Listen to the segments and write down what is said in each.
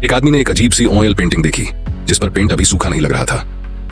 एक आदमी ने एक अजीब सी ऑयल पेंटिंग देखी जिस पर पेंट अभी सूखा नहीं लग रहा था।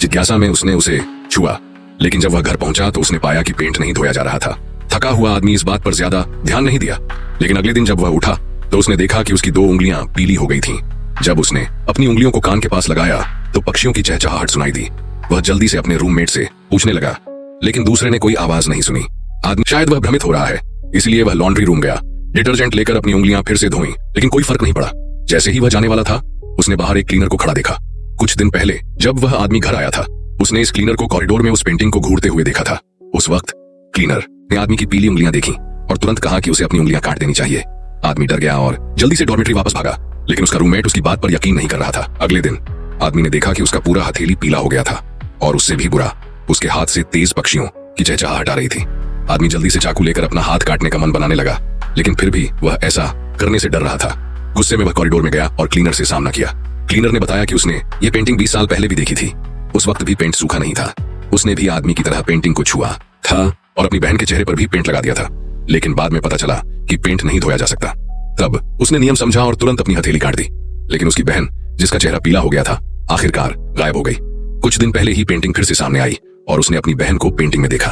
जिज्ञासा में उसने उसे छुआ, लेकिन जब वह घर पहुंचा तो उसने पाया कि पेंट नहीं धोया जा रहा था। थका हुआ आदमी इस बात पर ज्यादा ध्यान नहीं दिया, लेकिन अगले दिन जब वह उठा तो उसने देखा कि उसकी 2 उंगलियां पीली हो गई थीं। जब उसने अपनी उंगलियों को कान के पास लगाया तो पक्षियों की चहचहाहट सुनाई दी। वह जल्दी से अपने रूममेट से पूछने लगा, लेकिन दूसरे ने कोई आवाज नहीं सुनी। आदमी शायद वह भ्रमित हो रहा है, इसलिए वह लॉन्ड्री रूम गया। डिटर्जेंट लेकर अपनी उंगलियां फिर से धोई, लेकिन कोई फर्क नहीं पड़ा। जैसे ही वह जाने वाला था, उसने बाहर एक क्लीनर को खड़ा देखा। कुछ दिन पहले जब वह आदमी घर आया था, उसने इस क्लीनर को कॉरिडोर में उस पेंटिंग को घूरते हुए देखा था। उस वक्त क्लीनर ने आदमी की पीली उंगलियां देखी और तुरंत कहा कि उसे अपनी उंगलियां काट देनी चाहिए। आदमी डर गया और जल्दी से डॉर्मेट्री वापस भागा, लेकिन उसका रूममेट उसकी बात पर यकीन नहीं कर रहा था। अगले दिन आदमी ने देखा कि उसका पूरा हथेली पीला हो गया था और उससे भी बुरा, उसके हाथ से तेज पक्षियों की चहचहाहट आ रही थी। आदमी जल्दी से चाकू लेकर अपना हाथ काटने का मन बनाने लगा, लेकिन फिर भी वह ऐसा करने से डर रहा था। गुस्से में वह कॉरिडोर में गया और क्लीनर से सामना किया। क्लीनर ने बताया कि उसने ये पेंटिंग 20 साल पहले भी देखी थी। उस वक्त भी पेंट सूखा नहीं था। उसने भी आदमी की तरह पेंटिंग को छुआ था और अपनी बहन के चेहरे पर भी पेंट लगा दिया था, लेकिन बाद में पता चला कि पेंट नहीं धोया जा सकता। तब उसने नियम समझा और तुरंत अपनी हथेली काट दी, लेकिन उसकी बहन, जिसका चेहरा पीला हो गया था, आखिरकार गायब हो गई। कुछ दिन पहले ही पेंटिंग फिर से सामने आई और उसने अपनी बहन को पेंटिंग में देखा।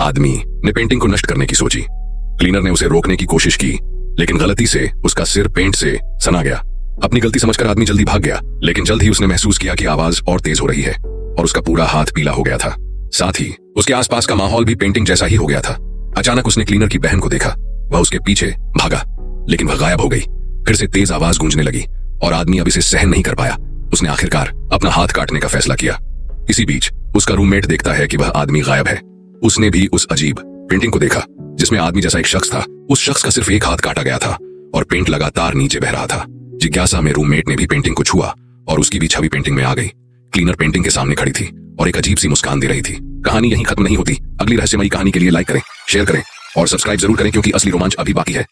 आदमी ने पेंटिंग को नष्ट करने की सोची। क्लीनर ने उसे रोकने की कोशिश की, लेकिन गलती से उसका सिर पेंट से सना गया। अपनी गलती समझकर आदमी जल्दी भाग गया, लेकिन जल्द ही उसने महसूस किया कि आवाज और तेज हो रही है और उसका पूरा हाथ पीला हो गया था। साथ ही उसके आसपास का माहौल भी पेंटिंग जैसा ही हो गया था। अचानक उसने क्लीनर की बहन को देखा। वह उसके पीछे भागा, लेकिन वह गायब हो गई। फिर से तेज आवाज गूंजने लगी और आदमी अब इसे सहन नहीं कर पाया। उसने आखिरकार अपना हाथ काटने का फैसला किया। इसी बीच उसका रूममेट देखता है कि वह आदमी गायब है। उसने भी उस अजीब पेंटिंग को देखा जिसमें आदमी जैसा एक शख्स था। उस शख्स का सिर्फ एक हाथ काटा गया था और पेंट लगातार नीचे बह रहा था। जिज्ञासा में रूममेट ने भी पेंटिंग को छुआ और उसकी भी छवि पेंटिंग में आ गई। क्लीनर पेंटिंग के सामने खड़ी थी और एक अजीब सी मुस्कान दे रही थी। कहानी यहीं खत्म नहीं होती। अगली रहस्यमयी कहानी के लिए लाइक करें, शेयर करें और सब्सक्राइब जरूर करें, क्योंकि असली रोमांच अभी बाकी है।